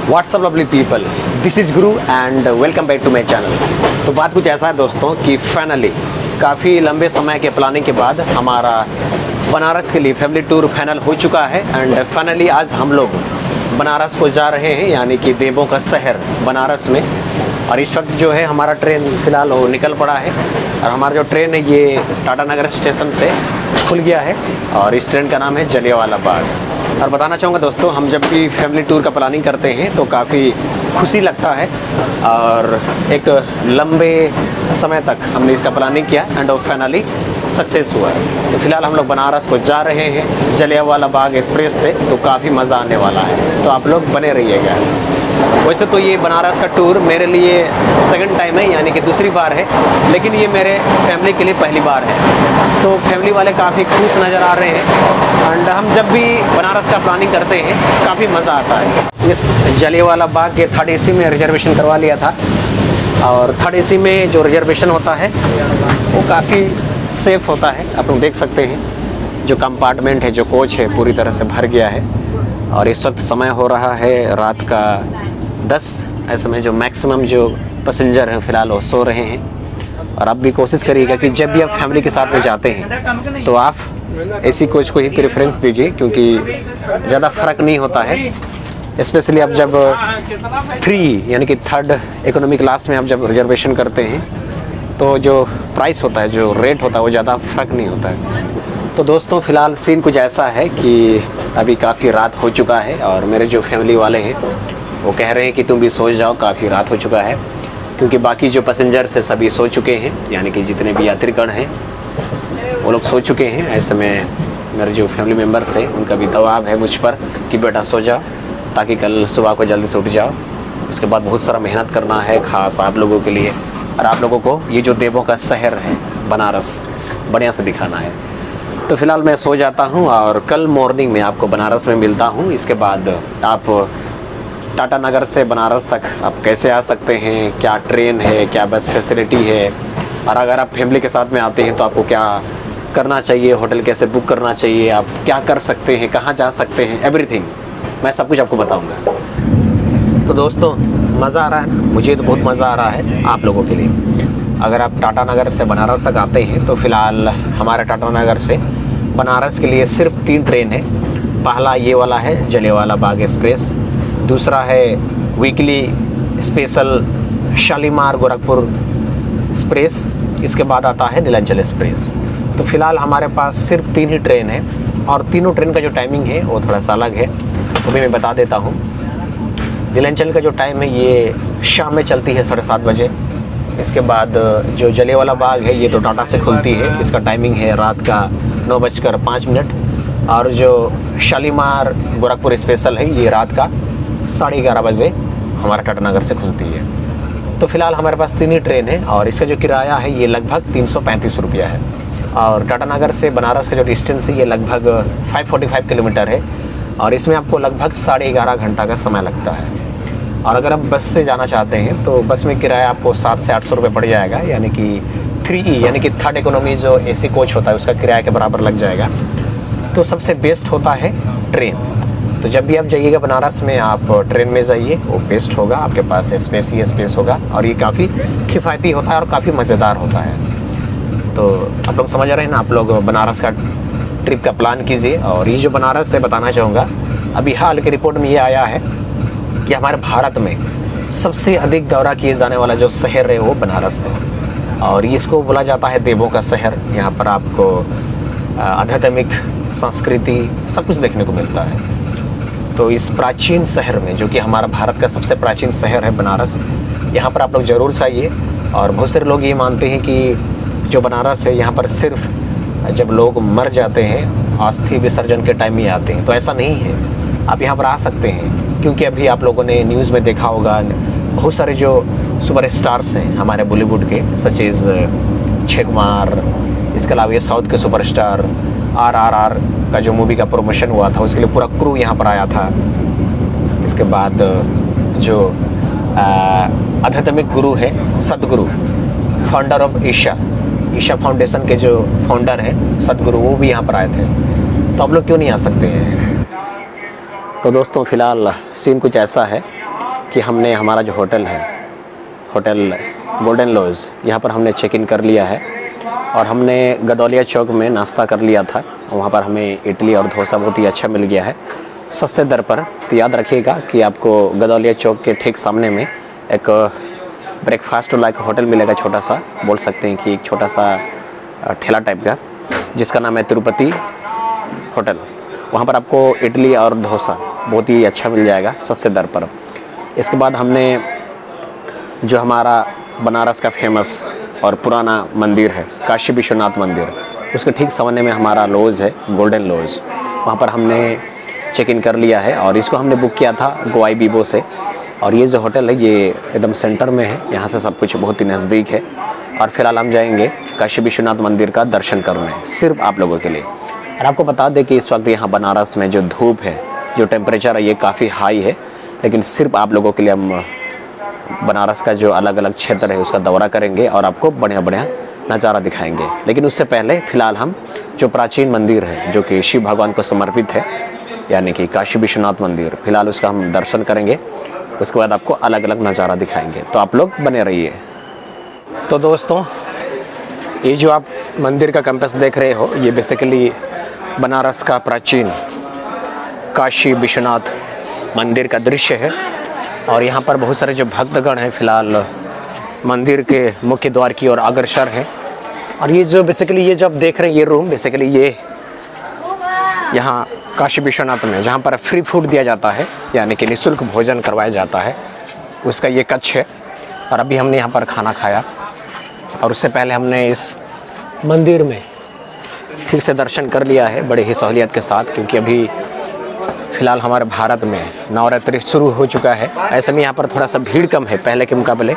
WhatsApp lovely people, this is Guru and welcome back to my channel. तो बात कुछ ऐसा है दोस्तों कि फाइनली काफ़ी लंबे समय के प्लानिंग के बाद हमारा बनारस के लिए फैमिली टूर फाइनल हो चुका है एंड फाइनली आज हम लोग बनारस को जा रहे हैं, यानी कि देवों का शहर बनारस में। और इस वक्त जो है हमारा ट्रेन फ़िलहाल वो निकल पड़ा है और हमारा जो ट्रेन है ये टाटा नगर स्टेशन से खुल गया है और इस ट्रेन का नाम है जलियांवाला बाग। और बताना चाहूँगा दोस्तों, हम जब भी फैमिली टूर का प्लानिंग करते हैं तो काफ़ी खुशी लगता है और एक लंबे समय तक हमने इसका प्लानिंग किया एंड फाइनली सक्सेस हुआ है। तो फिलहाल हम लोग बनारस को जा रहे हैं जलियांवाला बाग एक्सप्रेस से, तो काफ़ी मज़ा आने वाला है, तो आप लोग बने रहिएगा। वैसे तो ये बनारस का टूर मेरे लिए सेकंड टाइम है, यानी कि दूसरी बार है, लेकिन ये मेरे फैमिली के लिए पहली बार है। तो फैमिली वाले काफ़ी खुश नज़र आ रहे हैं एंड हम जब भी बनारस का प्लानिंग करते हैं काफ़ी मज़ा आता है। इस जलियांवाला बाग के थर्ड एसी में रिजर्वेशन करवा लिया था और थर्ड एसी में जो रिजर्वेशन होता है वो काफ़ी सेफ़ होता है। आप लोग देख सकते हैं जो कंपार्टमेंट है, जो कोच है, पूरी तरह से भर गया है। और इस वक्त समय हो रहा है रात का 10। ऐसे में जो मैक्सिमम जो पैसेंजर हैं फ़िलहाल वो सो रहे हैं। और आप भी कोशिश करिएगा कि जब भी आप फैमिली के साथ में जाते हैं तो आप एसी कोच को ही प्रेफरेंस दीजिए, क्योंकि ज़्यादा फ़र्क नहीं होता है। स्पेशली आप जब फ्री यानी कि थर्ड इकोनॉमी क्लास में आप जब रिजर्वेशन करते हैं तो जो प्राइस होता है, जो रेट होता है, वो ज़्यादा फ़र्क नहीं होता है। तो दोस्तों फ़िलहाल सीन कुछ ऐसा है कि अभी काफ़ी रात हो चुका है और मेरे जो फैमिली वाले हैं वो कह रहे हैं कि तुम भी सो जाओ, काफ़ी रात हो चुका है, क्योंकि बाकी जो पैसेंजर से सभी सो चुके हैं, यानी कि जितने भी यात्रीगण हैं वो लोग सो चुके हैं। ऐसे में मेरे जो फैमिली मेम्बर्स हैं उनका भी दबाव है मुझ पर कि बेटा सो जाओ ताकि कल सुबह को जल्दी से उठ जाओ। उसके बाद बहुत सारा मेहनत करना है ख़ास आप लोगों के लिए, और आप लोगों को ये जो देवों का शहर है बनारस बढ़िया से दिखाना है। तो फ़िलहाल मैं सो जाता हूँ और कल मॉर्निंग में आपको बनारस में मिलता हूँ। इसके बाद आप टाटा नगर से बनारस तक आप कैसे आ सकते हैं, क्या ट्रेन है, क्या बस फैसिलिटी है, और अगर आप फैमिली के साथ में आते हैं तो आपको क्या करना चाहिए, होटल कैसे बुक करना चाहिए, आप क्या कर सकते हैं, कहाँ जा सकते हैं, एवरीथिंग मैं सब कुछ आपको बताऊँगा। तो दोस्तों मज़ा आ रहा है ना? मुझे तो बहुत मज़ा आ रहा है। आप लोगों के लिए अगर आप टाटा नगर से बनारस तक आते हैं तो फ़िलहाल हमारे टाटा नगर से बनारस के लिए सिर्फ 3 ट्रेन है। पहला ये वाला है जलियांवाला बाग एक्सप्रेस, दूसरा है weekly special Shalimar Gorakhpur express, इसके बाद आता है नीलांचल एक्सप्रेस। तो फ़िलहाल हमारे पास सिर्फ 3 ही ट्रेन है और तीनों ट्रेन का जो टाइमिंग है वो थोड़ा सा अलग है, वो भी मैं बता देता हूँ। नीलांचल का जो टाइम है ये शाम में चलती है 7:30 बजे। इसके बाद जो जलियांवाला बाग है ये तो टाटा से खुलती है, इसका टाइमिंग है रात का 9:05। और जो शालीमार गोरखपुर स्पेशल है ये रात का 11:30 बजे हमारा टाटा नगर से खुलती है। तो फ़िलहाल हमारे पास 3 ही ट्रेन है और इसका जो किराया है ये लगभग 335 रुपया है। और टाटा नगर से बनारस का जो डिस्टेंस है ये लगभग 545 किलोमीटर है और इसमें आपको लगभग 11.5 घंटा का समय लगता है। और अगर आप बस से जाना चाहते हैं तो बस में किराया आपको 700 से 800 रुपये पड़ जाएगा, यानी कि 3E यानी कि थर्ड इकोनॉमी जो एसी कोच होता है उसका किराया के बराबर लग जाएगा। तो सबसे बेस्ट होता है ट्रेन। तो जब भी आप जाइएगा बनारस में आप ट्रेन में जाइए, वो बेस्ट होगा, आपके पास स्पेस ही स्पेस होगा और ये काफ़ी किफ़ायती होता है और काफ़ी मज़ेदार होता है। तो आप लोग समझ रहे हैं ना, आप लोग बनारस का ट्रिप का प्लान कीजिए। और ये जो बनारस है बताना चाहूँगा, अभी हाल की रिपोर्ट में ये आया है कि हमारे भारत में सबसे अधिक दौरा किए जाने वाला जो शहर है वो बनारस है और इसको बोला जाता है देवों का शहर। यहाँ पर आपको आध्यात्मिक संस्कृति सब कुछ देखने को मिलता है। तो इस प्राचीन शहर में, जो कि हमारा भारत का सबसे प्राचीन शहर है बनारस, यहाँ पर आप लोग ज़रूर चाहिए। और बहुत सारे लोग ये मानते हैं कि जो बनारस है यहाँ पर सिर्फ जब लोग मर जाते हैं अस्थि विसर्जन के टाइम ही आते हैं, तो ऐसा नहीं है। आप यहाँ पर आ सकते हैं, क्योंकि अभी आप लोगों ने न्यूज़ में देखा होगा बहुत सारे जो सुपर स्टार्स हैं हमारे बॉलीवुड के, सच इज़ अक्षय कुमार, इसके अलावा ये साउथ के सुपरस्टार RRR का जो मूवी का प्रमोशन हुआ था उसके लिए पूरा क्रू यहाँ पर आया था। इसके बाद जो आध्यात्मिक गुरु है सदगुरु, फाउंडर ऑफ ईशा फाउंडेशन के जो फाउंडर हैं सदगुरु, वो भी यहाँ पर आए थे। तो आप लोग क्यों नहीं आ सकते हैं? तो दोस्तों फ़िलहाल सीन कुछ ऐसा है कि हमने हमारा जो होटल है, होटल गोल्डन लॉज, यहाँ पर हमने चेक इन कर लिया है और हमने गदौलिया चौक में नाश्ता कर लिया था। वहाँ पर हमें इडली और डोसा बहुत ही अच्छा मिल गया है सस्ते दर पर। तो याद रखिएगा कि आपको गदौलिया चौक के ठीक सामने में एक ब्रेकफास्ट लाइक होटल मिलेगा, छोटा सा, बोल सकते हैं कि एक छोटा सा ठेला टाइप का, जिसका नाम है तिरुपति होटल। वहाँ पर आपको इडली और डोसा बहुत ही अच्छा मिल जाएगा सस्ते दर पर। इसके बाद हमने जो हमारा बनारस का फेमस और पुराना मंदिर है काशी विश्वनाथ मंदिर, उसके ठीक सामने में हमारा लॉज है गोल्डन लॉज। वहाँ पर हमने चेक इन कर लिया है और इसको हमने बुक किया था गोवाई बीबो से। और ये जो होटल है ये एकदम सेंटर में है, यहाँ से सब कुछ बहुत ही नज़दीक है। और फिलहाल हम जाएंगे काशी विश्वनाथ मंदिर का दर्शन करने सिर्फ आप लोगों के लिए। और आपको बता दें कि इस वक्त यहाँ बनारस में जो धूप है, जो टेम्परेचर है, ये काफ़ी हाई है, लेकिन सिर्फ आप लोगों के लिए हम बनारस का जो अलग अलग क्षेत्र है उसका दौरा करेंगे और आपको बढ़िया बढ़िया नज़ारा दिखाएंगे। लेकिन उससे पहले फ़िलहाल हम जो प्राचीन मंदिर है जो कि शिव भगवान को समर्पित है, यानी कि काशी विश्वनाथ मंदिर, फ़िलहाल उसका हम दर्शन करेंगे। उसके बाद आपको अलग अलग नज़ारा दिखाएंगे, तो आप लोग बने रहिए। तो दोस्तों, ये जो आप मंदिर का कैंपस देख रहे हो, ये बेसिकली बनारस का प्राचीन काशी विश्वनाथ मंदिर का दृश्य है। और यहाँ पर बहुत सारे जो भक्तगण हैं फ़िलहाल मंदिर के मुख्य द्वार की ओर अग्रसर हैं। और ये जो बेसिकली ये जो आप देख रहे हैं ये रूम, बेसिकली ये यहाँ काशी विश्वनाथ में जहाँ पर फ्री फूड दिया जाता है, यानी कि निःशुल्क भोजन करवाया जाता है, उसका ये कक्ष है। और अभी हमने यहाँ पर खाना खाया और उससे पहले हमने इस मंदिर में ठीक से दर्शन कर लिया है बड़े ही सहूलियत के साथ, क्योंकि अभी फ़िलहाल हमारे भारत में नवरात्रि शुरू हो चुका है। ऐसे में यहाँ पर थोड़ा सा भीड़ कम है पहले के मुकाबले,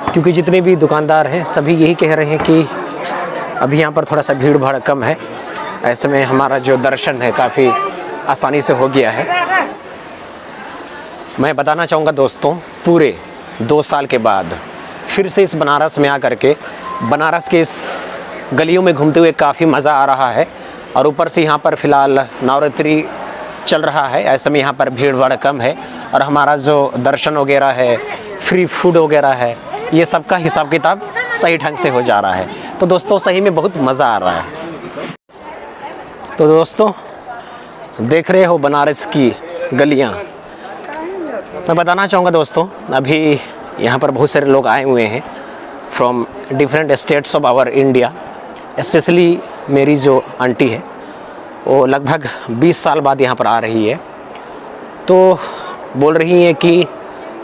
क्योंकि जितने भी दुकानदार हैं सभी यही कह रहे हैं कि अभी यहाँ पर थोड़ा सा भीड़ भाड़ कम है। ऐसे में हमारा जो दर्शन है काफ़ी आसानी से हो गया है। मैं बताना चाहूँगा दोस्तों, पूरे 2 साल के बाद फिर से इस बनारस में आकर के बनारस के इस गलियों में घूमते हुए काफ़ी मज़ा आ रहा है। और ऊपर से यहाँ पर फ़िलहाल नवरात्रि चल रहा है, ऐसे में यहाँ पर भीड़ भाड़ कम है और हमारा जो दर्शन वगैरह है, फ्री फूड वगैरह है, ये सब का हिसाब किताब सही ढंग से हो जा रहा है। तो दोस्तों सही में बहुत मज़ा आ रहा है। तो दोस्तों देख रहे हो बनारस की गलियाँ। मैं बताना चाहूँगा दोस्तों, अभी यहाँ पर बहुत सारे लोग आए हुए हैं from different states of our India. Specially मेरी जो आंटी है वो लगभग 20 साल बाद यहाँ पर आ रही है। तो बोल रही है कि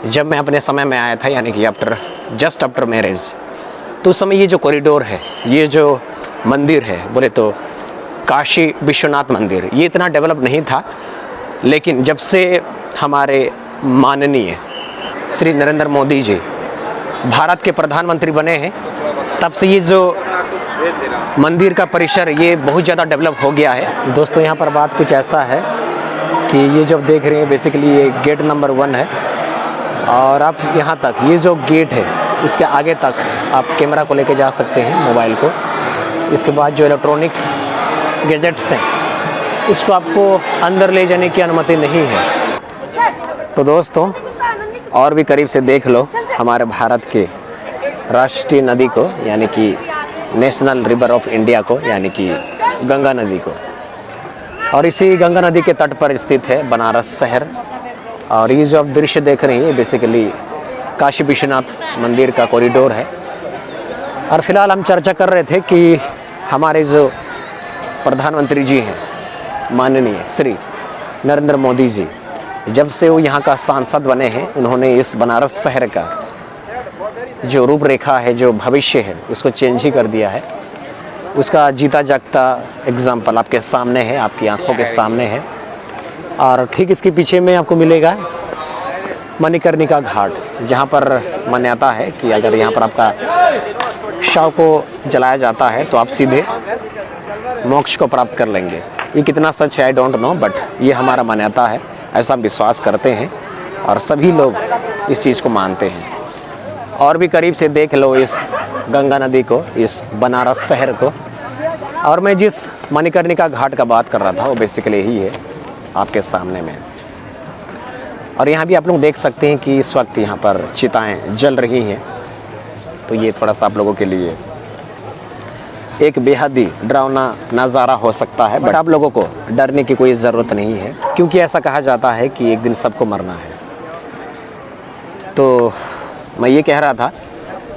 जब मैं अपने समय में आया था, यानी कि जस्ट आफ्टर मैरिज, तो उस समय ये जो कॉरिडोर है, ये जो मंदिर है, बोले तो काशी विश्वनाथ मंदिर, ये इतना डेवलप नहीं था। लेकिन जब से हमारे माननीय श्री नरेंद्र मोदी जी भारत के प्रधानमंत्री बने हैं, तब से ये जो मंदिर का परिसर ये बहुत ज़्यादा डेवलप हो गया है। दोस्तों यहाँ पर बात कुछ ऐसा है कि ये जो आप देख रहे हैं बेसिकली ये गेट नंबर 1 है। और आप यहाँ तक, ये जो गेट है उसके आगे तक आप कैमरा को लेके जा सकते हैं, मोबाइल को। इसके बाद जो इलेक्ट्रॉनिक्स गैजेट्स हैं उसको आपको अंदर ले जाने की अनुमति नहीं है। तो दोस्तों और भी करीब से देख लो हमारे भारत के राष्ट्रीय नदी को, यानी कि नेशनल रिवर ऑफ इंडिया को, यानी कि गंगा नदी को। और इसी गंगा नदी के तट पर स्थित है बनारस शहर। और ये जो आप दृश्य देख रहे हैं बेसिकली काशी विश्वनाथ मंदिर का कॉरिडोर है। और फिलहाल हम चर्चा कर रहे थे कि हमारे जो प्रधानमंत्री जी हैं माननीय श्री नरेंद्र मोदी जी, जब से वो यहाँ का सांसद बने हैं, उन्होंने इस बनारस शहर का जो रूपरेखा है, जो भविष्य है, उसको चेंज ही कर दिया है। उसका जीता जागता एग्जाम्पल आपके सामने है, आपकी आंखों के सामने है। और ठीक इसके पीछे में आपको मिलेगा मणिकर्णिका घाट, जहाँ पर मान्यता है कि अगर यहाँ पर आपका शव को जलाया जाता है तो आप सीधे मोक्ष को प्राप्त कर लेंगे। ये कितना सच है आई डोंट नो, बट ये हमारा मान्यता है, ऐसा विश्वास करते हैं और सभी लोग इस चीज़ को मानते हैं। और भी करीब से देख लो इस गंगा नदी को, इस बनारस शहर को। और मैं जिस मणिकर्णिका घाट का बात कर रहा था वो बेसिकली यही है आपके सामने में। और यहाँ भी आप लोग देख सकते हैं कि इस वक्त यहाँ पर चिताएँ जल रही हैं। तो ये थोड़ा सा आप लोगों के लिए एक बेहद ही डरावना नज़ारा हो सकता है, बट आप लोगों को डरने की कोई ज़रूरत नहीं है, क्योंकि ऐसा कहा जाता है कि एक दिन सबको मरना है। तो मैं ये कह रहा था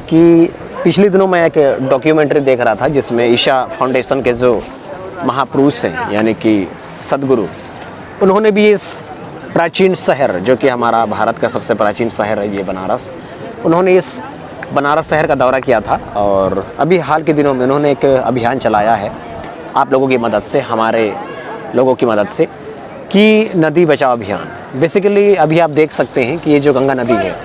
कि पिछले दिनों मैं एक डॉक्यूमेंट्री देख रहा था जिसमें ईशा फाउंडेशन के जो महापुरुष हैं यानी कि सदगुरु, उन्होंने भी इस प्राचीन शहर जो कि हमारा भारत का सबसे प्राचीन शहर है ये बनारस, उन्होंने इस बनारस शहर का दौरा किया था। और अभी हाल के दिनों में उन्होंने एक अभियान चलाया है आप लोगों की मदद से, हमारे लोगों की मदद से, कि नदी बचाओ अभियान। बेसिकली अभी आप देख सकते हैं कि ये जो गंगा नदी है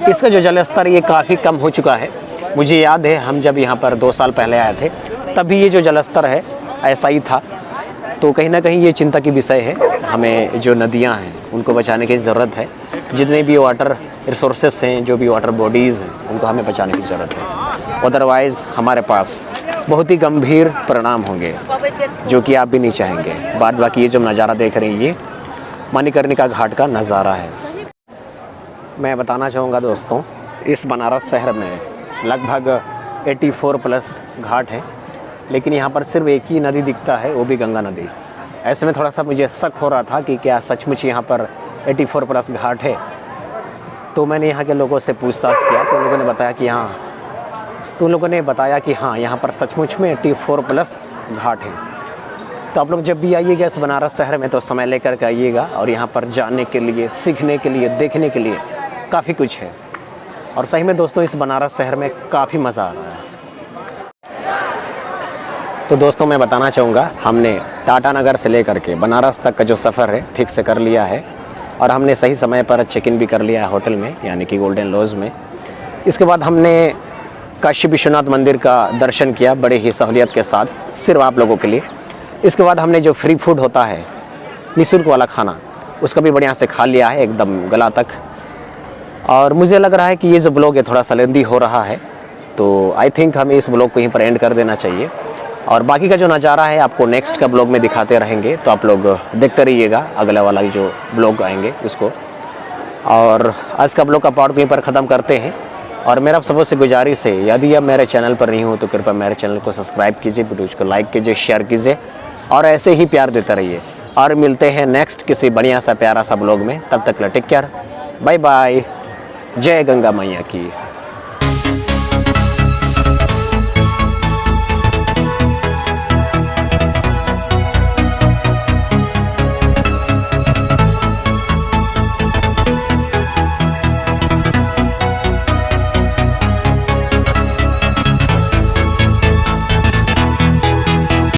इसका जो जल स्तर ये काफ़ी कम हो चुका है। मुझे याद है हम जब यहाँ पर 2 साल पहले आए थे तभी ये जो जल स्तर है ऐसा ही था। तो कहीं ना कहीं ये चिंता की विषय है, हमें जो नदियाँ हैं उनको बचाने की ज़रूरत है। जितने भी वाटर रिसोर्सेस हैं, जो भी वाटर बॉडीज़ हैं, उनको हमें बचाने की ज़रूरत है। अदरवाइज़ हमारे पास बहुत ही गंभीर परिणाम होंगे जो कि आप भी नहीं चाहेंगे। बाद बाकी ये जो नज़ारा देख रहे हैं ये मणिकर्णिका घाट का नज़ारा है। मैं बताना चाहूँगा दोस्तों, इस बनारस शहर में लगभग 84+ घाट हैं, लेकिन यहाँ पर सिर्फ एक ही नदी दिखता है, वो भी गंगा नदी। ऐसे में थोड़ा सा मुझे शक हो रहा था कि क्या सचमुच यहाँ पर 84+ घाट है। तो मैंने यहाँ के लोगों से पूछताछ किया तो उन लोगों ने बताया कि हाँ यहाँ पर सचमुच में 84+ घाट हैं। तो आप लोग जब भी आइएगा इस बनारस शहर में तो समय लेकर के आइएगा, और यहाँ पर जाने के लिए, सीखने के लिए, देखने के लिए काफ़ी कुछ है। और सही में दोस्तों इस बनारस शहर में काफ़ी मज़ा आ रहा है। तो दोस्तों मैं बताना चाहूँगा, हमने टाटा नगर से लेकर के बनारस तक का जो सफ़र है ठीक से कर लिया है, और हमने सही समय पर चेक इन भी कर लिया है होटल में, यानी कि गोल्डन लॉज में। इसके बाद हमने काशी विश्वनाथ मंदिर का दर्शन किया बड़े ही सहूलियत के साथ, सिर्फ आप लोगों के लिए। इसके बाद हमने जो फ्री फूड होता है, निःशुल्क वाला खाना, उसका भी बढ़िया से खा लिया है एकदम गला तक। और मुझे लग रहा है कि ये जो ब्लॉग है थोड़ा सा लेंदी हो रहा है, तो आई थिंक हमें इस ब्लॉग को यहीं पर एंड कर देना चाहिए। और बाकी का जो नज़ारा है आपको नेक्स्ट का ब्लॉग में दिखाते रहेंगे, तो आप लोग देखते रहिएगा अगला वाला जो ब्लॉग आएंगे उसको। और आज का ब्लॉग का पार्ट यहीं पर ख़त्म करते हैं। और मेरा सबसे गुजारिश है, यदि आप मेरे चैनल पर नहीं हो तो कृपया मेरे चैनल को सब्सक्राइब कीजिए, वीडियो को लाइक कीजिए, शेयर कीजिए, और ऐसे ही प्यार देते रहिए। और मिलते हैं नेक्स्ट किसी बढ़िया सा प्यारा सा ब्लॉग में। तब तक टेक केयर, बाय बाय। जय गंगा मैया की।